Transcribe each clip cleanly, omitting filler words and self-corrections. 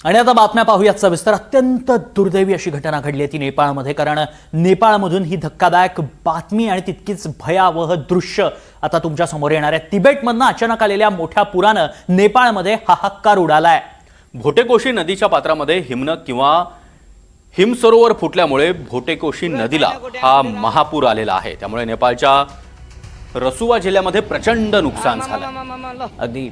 आणि आता बातम्या पाहूयात सविस्तर। अत्यंत दुर्दैवी अशी घटना घडली आहे ती नेपाळमध्ये, कारण नेपाळमधून ही धक्कादायक बातमी आणि तितकीच भयावह दृश्य आता तुमच्या समोर येणार आहे। तिबेटमधनं अचानक आलेल्या मोठ्या पुरानं नेपाळमध्ये हाहाकार उडालाय। भोटेकोशी नदीच्या पात्रामध्ये हिमनग किंवा हिमसरोवर फुटल्यामुळे भोटेकोशी नदीला हा महापूर आलेला आहे। त्यामुळे नेपाळच्या रसुवा जिल्ह्यामध्ये प्रचंड नुकसान झालं। अगदी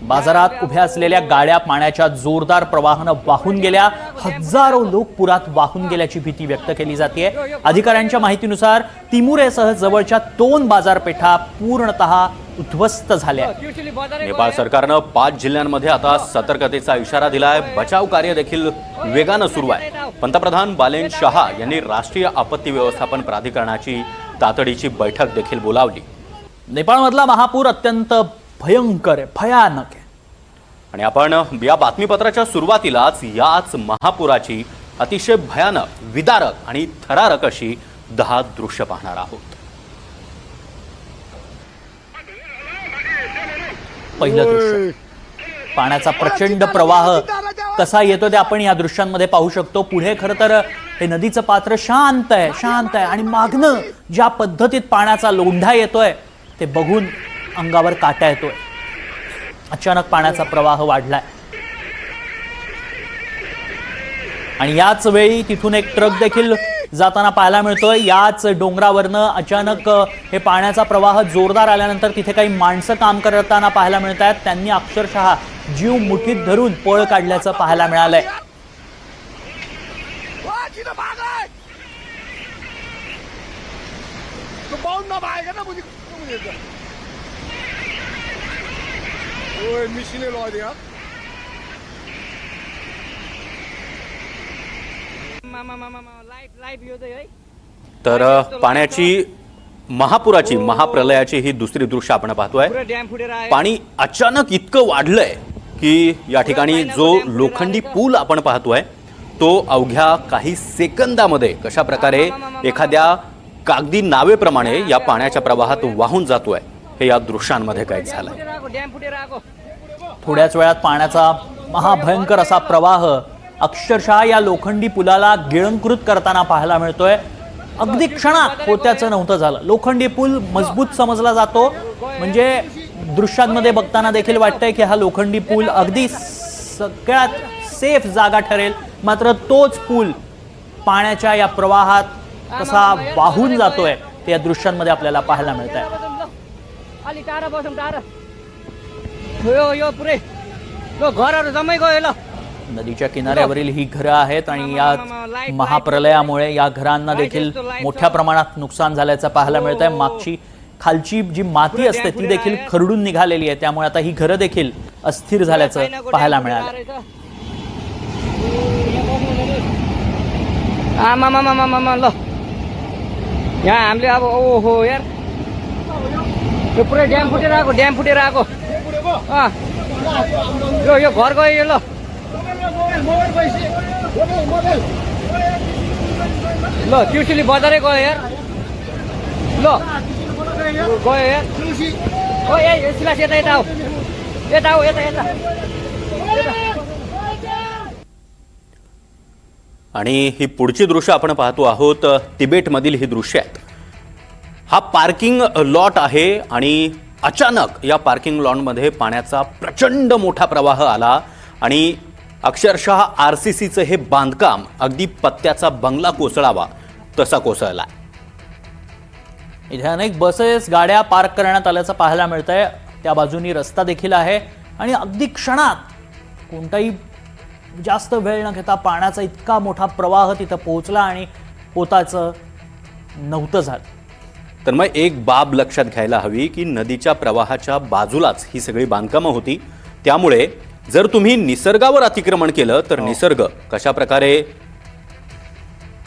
बाजारात उभ्या असलेल्या गाड्या पाण्याच्या जोरदार प्रवाहानं वाहून गेल्या। हजारो लोक पुरात वाहून गेल्याची भीती व्यक्त केली जाते। अधिकाऱ्यांच्या माहितीनुसार तिमुरेसह जवळच्या 2 बाजारपेठा पूर्णतः उद्ध्वस्त झाल्या। नेपाळ सरकारनं 5 जिल्ह्यांमध्ये आता सतर्कतेचा इशारा दिलाय। बचाव कार्य देखील वेगानं सुरू आहे। पंतप्रधान बालेन शहा यांनी राष्ट्रीय आपत्ती व्यवस्थापन प्राधिकरणाची तातडीची बैठक देखील बोलावली। नेपाळमधला महापूर अत्यंत भयंकर आहे, भयानक आहे। आणि आपण या बातमीपत्राच्या सुरुवातीलाच याच महापुराची अतिशय भयानक, विदारक आणि थरारक अशी 10 दृश्य पाहणार आहोत। पहिलं दृश्य, पाण्याचा प्रचंड प्रवाह कसा येतो ते आपण या दृश्यांमध्ये पाहू शकतो। पुढे खरं तर हे नदीचं पात्र शांत आहे आणि मागणं ज्या पद्धतीत पाण्याचा लोंढा येतोय ते बघून अंगावर काटा येतोय। अचानक पाण्याचा प्रवाह वाढलाय आणि याच वेळी तिथून एक ट्रक देखील जाताना पाहायला मिळतोय। याच डोंगरावरनं अचानक हे पाण्याचा प्रवाह जोरदार आल्यानंतर तिथे काही माणसं काम करताना पाहायला मिळत आहेत। त्यांनी अक्षरशः जीव मुठीत धरून पळ काढल्याचं पाहायला मिळालंय। तर पाण्याची महापुराची, महाप्रलयाची ही दुसरी दृश्य आपण पाहतोय। पाणी अचानक इतकं वाढलंय की या ठिकाणी जो लोखंडी पूल आपण पाहतोय तो अवघ्या काही सेकंदामध्ये कशा प्रकारे एखाद्या कागदी नावेप्रमाणे या पाण्याच्या प्रवाहात वाहून जातोय हे या दृश्यांमध्ये कैद झालंय। थोड्याच वेळात पाण्याचा महाभयंकर असा प्रवाह अक्षरशः या लोखंडी पुलाला गिळंकृत करताना पाहायला मिळतोय। अगदी क्षणात होत्याचं नव्हतं झालं। लोखंडी पूल मजबूत समजला जातो, म्हणजे दृश्यांमध्ये बघताना देखील वाटतंय की हा लोखंडी पूल अगदी सगळ्यात सेफ जागा ठरेल, मात्र तोच पूल पाण्याच्या या प्रवाहात कसा वाहून जातोय ते या दृश्यांमध्ये आपल्याला पाहायला मिळत आहे। नदीच्या किनाऱ्यावरील ही घरं आहेत आणि या महाप्रलयामुळे या घरांना देखील मोठ्या प्रमाणात नुकसान झाल्याचं पाहायला मिळत आहे। मागची खालची जी माती असते ती देखील खरडून निघालेली आहे, त्यामुळे आता ही घरं देखील अस्थिर झाल्याचं पाहायला मिळालं। हामीले अब ओहो यार यो पुरै ड्याम फुटेर आएको यो घर गयो यो। ल ल त्रिशुली बजारै गयो यार। ल गयो यार। ओ ए सिलास यता आऊ यता। आणि ही पुढची दृश्य आपण पाहतो आहोत, तिबेटमधील ही दृश्य आहेत। हा पार्किंग लॉट आहे आणि अचानक या पार्किंग लॉटमध्ये पाण्याचा प्रचंड मोठा प्रवाह आला आणि अक्षरशः आरसीसीचं हे बांधकाम अगदी पत्त्याचा बंगला कोसळावा तसा कोसळला। इथे अनेक बसेस, गाड्या पार्क करण्यात आल्याचं पाहायला मिळतंय। त्या बाजूनी रस्ता देखील आहे आणि अगदी क्षणात कोणताही जास्त वेळ न घेता पाण्याचा इतका मोठा प्रवाह तिथं पोहोचला आणि होताचं नव्हतं झालं। तर मग एक बाब लक्षात घ्यायला हवी की नदीच्या प्रवाहाच्या बाजूलाच ही सगळी बांधकामं होती, त्यामुळे जर तुम्ही निसर्गावर अतिक्रमण केलं तर निसर्ग कशा प्रकारे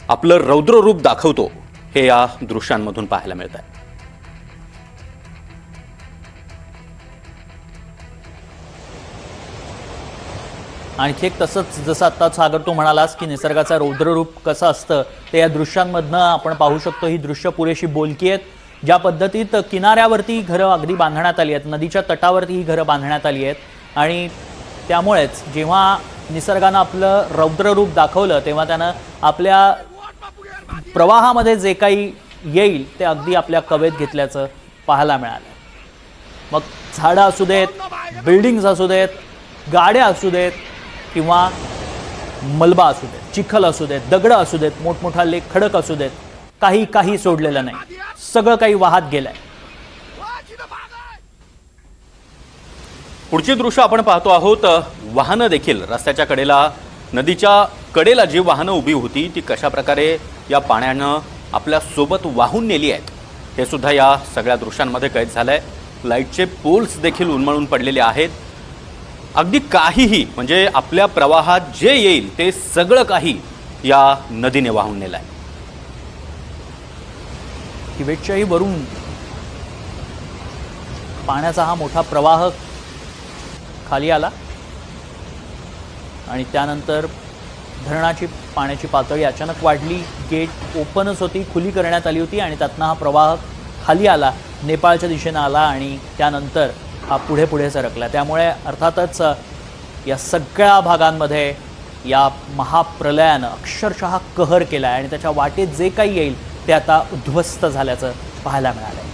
आपलं रौद्र रूप दाखवतो हे या दृश्यांमधून पाहायला मिळत आहे। आणखी एक तसंच जसं आता सागर तू म्हणालास की निसर्गाचं रौद्र रूप कसं असतं ते या दृश्यांमधनं आपण पाहू शकतो। ही दृश्य पुरेशी बोलकी आहेत। ज्या पद्धतीत किनाऱ्यावरती घरं अगदी बांधण्यात आली आहेत, नदीच्या तटावरती ही घरं बांधण्यात आली आहेत आणि त्यामुळेच जेव्हा निसर्गानं आपलं रौद्ररूप दाखवलं तेव्हा त्यानं आपल्या प्रवाहामध्ये जे काही येईल ते अगदी आपल्या कवेत घेतल्याचं पाहायला मिळालं. मग झाडं असू देत, बिल्डिंग्स असू देत, गाड्या असू देत किंवा मलबा असू देत, चिखल असू देत, दगडं असू देत, मोठमोठाले खडक असू देत, काही सोडलेलं नाही. सगळं काही वाहत गेलंय. पुढची दृश्य आपण पाहतो आहोत. वाहनं देखील रस्त्याच्या कडेला, नदीच्या कडेला जी वाहनं उभी होती ती कशा प्रकारे या पाण्यानं आपल्या सोबत वाहून नेली आहेत हे सुद्धा या सगळ्या दृश्यांमध्ये कैद झालंय. लाईटचे पोल्स देखील उन्मळून पडलेले आहेत. अगदी काहीही म्हणजे आपल्या प्रवाहात जे येईल ते सगळं काही या नदीने वाहून नेलं आहे. तिबेटच्याही वरून पाण्याचा हा मोठा प्रवाह खाली आला आणि त्यानंतर धरणाची पाण्याची पातळी अचानक वाढली. गेट ओपनच होती, खुली करण्यात आली होती आणि त्यातनं हा प्रवाह खाली आला, नेपाळच्या दिशेनं आला आणि त्यानंतर हा पुढे सरकला. त्यामुळे अर्थातच या सगळ्या भागांमध्ये या महाप्रलयानं अक्षरशः कहर केला आहे आणि त्याच्या वाटेत जे काही येईल ते आता उद्ध्वस्त झाल्याचं पाहायला मिळालंय.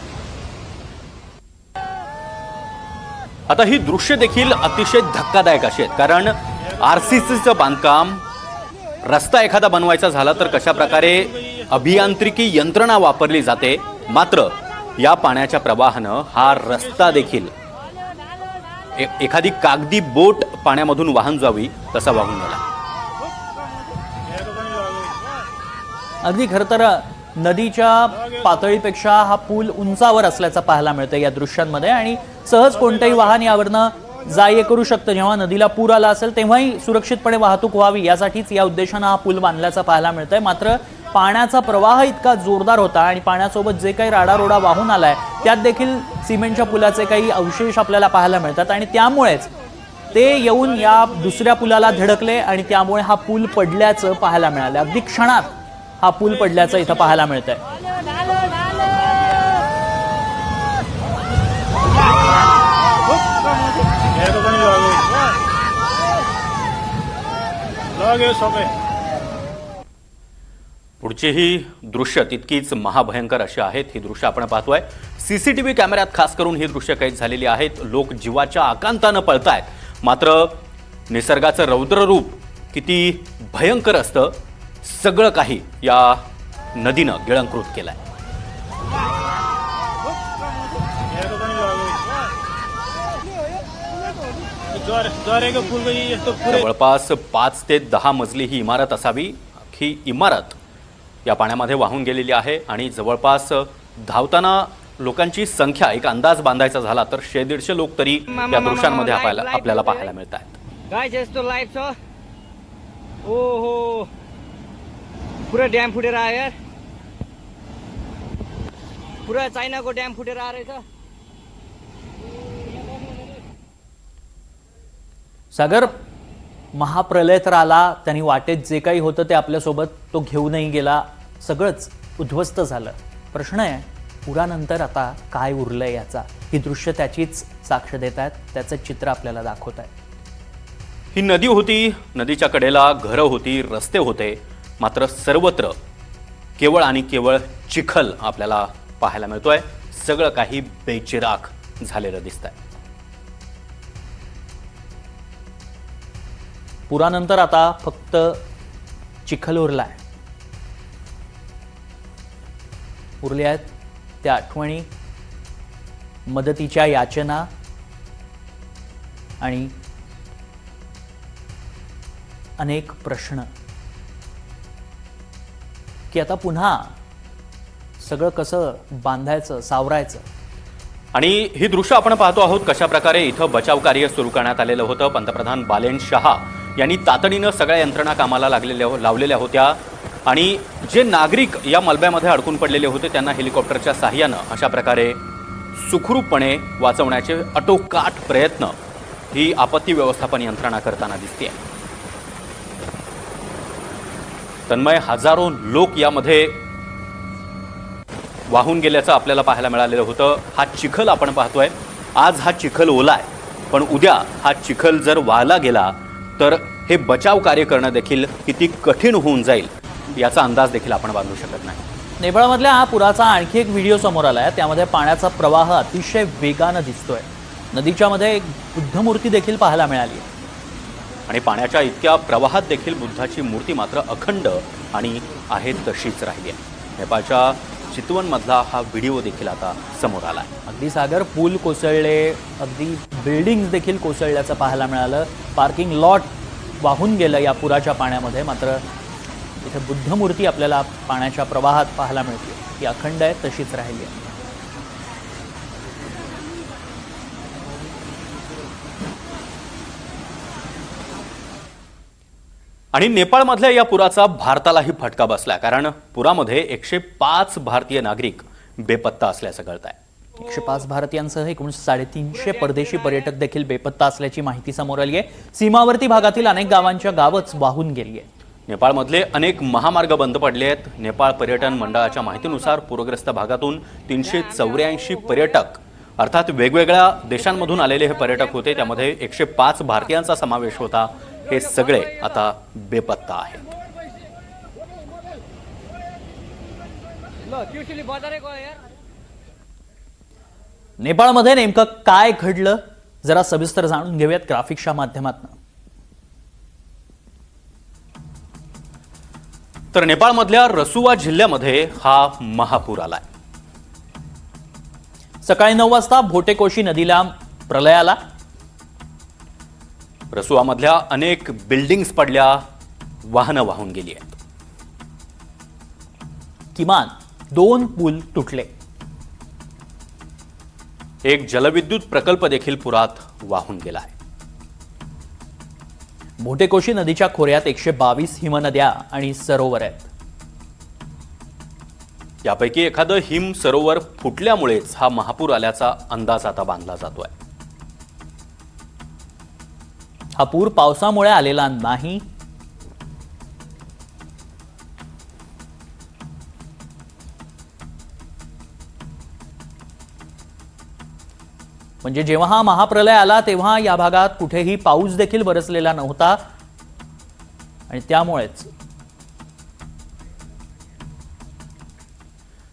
आता ही दृश्य देखील अतिशय धक्कादायक अशी आहेत. कारण RCCचं बांधकाम, रस्ता एखादा बनवायचा झाला तर कशा प्रकारे अभियांत्रिकी यंत्रणा वापरली जाते, मात्र या पाण्याच्या प्रवाहानं हा रस्ता देखील एखादी कागदी बोट पाण्यामधून वाहून जावी तसा वाहून गेला. अगदी खरं तर नदीच्या पातळीपेक्षा हा पूल उंचावर असल्याचं पाहायला मिळतं या दृश्यांमध्ये आणि सहज कोणतंही वाहन यावरनं जा ये करू शकतं. जेव्हा नदीला पूर आला असेल तेव्हाही सुरक्षितपणे वाहतूक व्हावी यासाठीच या उद्देशानं हा पूल बांधल्याचं पाहायला मिळतंय. मात्र पाण्याचा प्रवाह इतका जोरदार होता आणि पाण्यासोबत जे काही राडारोडा वाहून आलाय त्यात देखील सिमेंटच्या पुलाचे काही अवशेष आपल्याला पाहायला मिळतात आणि त्यामुळेच ते येऊन या दुसऱ्या पुलाला धडकले आणि त्यामुळे हा पूल पडल्याचं पाहायला मिळालं. अगदी क्षणात हा पूल पडल्याचं इथं पाहायला मिळतंय. पुढची ही दृश्य तितकीच महाभयंकर अशी आहेत. ही दृश्य आपण पाहतोय. CCTV कॅमेऱ्यात खास करून ही दृश्य कैद झालेली आहेत. लोक जीवाच्या आकांतानं पळतायत, मात्र निसर्गाचं रौद्ररूप किती भयंकर असतं सगळं काही या नदीनं गिळंकृत केलंय. जवळपास 5 ते 10 मजली ही इमारत असावी. ही इमारत या पाण्यामध्ये वाहून गेलेली आहे आणि जवळपास धावताना लोकांची संख्या एक अंदाज बांधायचा झाला तर 100-150 लोक तरी या दृश्यांमध्ये आपल्याला पाहायला मिळत आहेत. काय చేస్తూ लाइव छो ओहो पूरा डैम फुटे रहा है यार. पूरा चाइना को डैम फुटे रहा था. सागर, महाप्रलय तर आला, त्यांनी वाटेत जे काही होतं ते आपल्यासोबत तो घेऊनही गेला, सगळंच उद्ध्वस्त झालं. प्रश्न आहे पुरानंतर आता काय उरलंय याचा. ही दृश्य त्याचीच साक्ष देत आहेत, त्याचं चित्र आपल्याला दाखवत आहे. ही नदी होती, नदीच्या कडेला घरं होती, रस्ते होते, मात्र सर्वत्र केवळ आणि केवळ चिखल आपल्याला पाहायला मिळतोय. सगळं काही बेचिराख झालेलं दिसतंय. पुरानंतर आता फक्त चिखल उरलाय. उरल्या आहेत त्या आठवणी, मदतीच्या याचना आणि अनेक प्रश्न की आता पुन्हा सगळं कसं बांधायचं, सावरायचं. आणि ही दृश्य आपण पाहतो आहोत कशा प्रकारे इथं बचाव कार्य सुरू करण्यात आलेलं होतं. पंतप्रधान बालेन शहा यांनी तातडीनं सगळ्या यंत्रणा कामाला लावलेल्या होत्या आणि जे नागरिक या मलब्यामध्ये अडकून पडलेले होते त्यांना हेलिकॉप्टरच्या साहाय्यानं अशा प्रकारे सुखरूपपणे वाचवण्याचे आटोकाट प्रयत्न ही आपत्ती व्यवस्थापन यंत्रणा करताना दिसते. तन्मय, हजारो लोक यामध्ये वाहून गेल्याचं आपल्याला पाहायला मिळालेलं होतं. हा चिखल आपण पाहतोय, आज हा चिखल ओला आहे, पण उद्या हा चिखल जर वाहला गेला तर हे बचाव कार्य करणं देखील किती कठीण होऊन जाईल याचा अंदाज देखील आपण बांधू शकत नाही. नेपाळमधल्या हा पुराचा आणखी एक व्हिडिओ समोर आलाय. त्यामध्ये पाण्याचा प्रवाह अतिशय वेगानं दिसतोय. नदीच्या मध्ये एक बुद्धमूर्ती देखील पाहायला मिळाली आणि पाण्याच्या इतक्या प्रवाहात देखील बुद्धाची मूर्ती मात्र अखंड आणि आहे तशीच राहिली आहे. नेपाळच्या चितवनमधला हा व्हिडिओ देखील आता समोर आला आहे. अगदी सागर पूल कोसळले, अगदी बिल्डिंग्स देखील कोसळल्याचं पाहायला मिळालं. पार्किंग लॉट वाहून गेलं या पुराच्या पाण्यामध्ये. मात्र इथे बुद्धमूर्ती आपल्याला पाण्याच्या प्रवाहात पाहायला मिळते. ती अखंड आहे, तशीच राहिली आहे. आणि नेपाळमधल्या या पुराचा भारतालाही फटका बसला, कारण पुरामध्ये 105 भारतीय नागरिक बेपत्ता असल्याचं कळत आहे. 105 भारतीयांसह एकूण 350 परदेशी पर्यटक देखील बेपत्ता असल्याची माहिती समोर आली आहे. सीमावर्ती भागातील अनेक गावांच्या गावच वाहून गेली आहे. नेपाळमधले अनेक महामार्ग बंद पडले आहेत. नेपाळ पर्यटन मंडळाच्या माहितीनुसार पूरग्रस्त भागातून 384 पर्यटक अर्थात वेगवेगळ्या देशांमधून आलेले हे पर्यटक होते. त्यामध्ये 105 भारतीयांचा समावेश होता. हे सगळे आता बेपत्ता आहेत. नेपाळमध्ये नेमकं काय घडलं जरा सविस्तर जाणून घेऊयात ग्राफिक्सच्या माध्यमातून. तर नेपाळमधल्या रसुवा जिल्ह्यामध्ये हा महापूर आलाय. सकाळी 9 वाजता भोटेकोशी नदीला प्रलय आला. रसुवामधल्या अनेक बिल्डिंग्स पडल्या, वाहनं वाहून गेली आहेत. किमान 2 पूल तुटले. एक जलविद्युत प्रकल्प देखील पुरात वाहून गेला आहे. भोटेकोशी नदीच्या खोऱ्यात 122 हिमनद्या आणि सरोवर आहेत. यापैकी एखादं हिम सरोवर फुटल्यामुळेच हा महापूर आल्याचा अंदाज आता बांधला जातोय. हा पूर पावसामुळे आलेला नाही. म्हणजे जेव्हा हा महाप्रलय आला तेव्हा या भागात कुठेही पाऊस देखील बरसलेला नव्हता आणि त्यामुळेच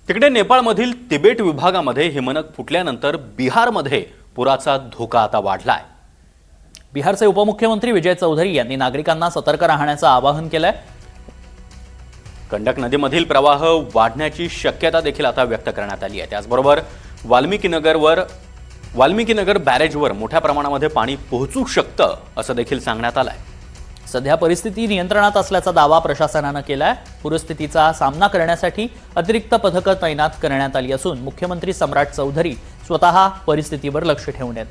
तिकडे नेपाळमधील तिबेट विभागामध्ये हिमनग फुटल्यानंतर बिहारमध्ये पुराचा धोका आता वाढलाय. बिहारचे उपमुख्यमंत्री विजय चौधरी यांनी नागरिकांना सतर्क राहण्याचं आवाहन केलंय. गंडक नदीमधील प्रवाह वाढण्याची शक्यता देखील आता व्यक्त करण्यात आली आहे. त्याचबरोबर वाल्मिकीनगर बॅरेजवर मोठ्या प्रमाणामध्ये पाणी पोहोचू शकतं असं देखील सांगण्यात आलंय. सध्या परिस्थिती नियंत्रणात असल्याचा दावा प्रशासनानं केलाय. पूरस्थितीचा सामना करण्यासाठी अतिरिक्त पथकं तैनात करण्यात आली असून मुख्यमंत्री सम्राट चौधरी स्वतः परिस्थितीवर लक्ष ठेवून आहेत.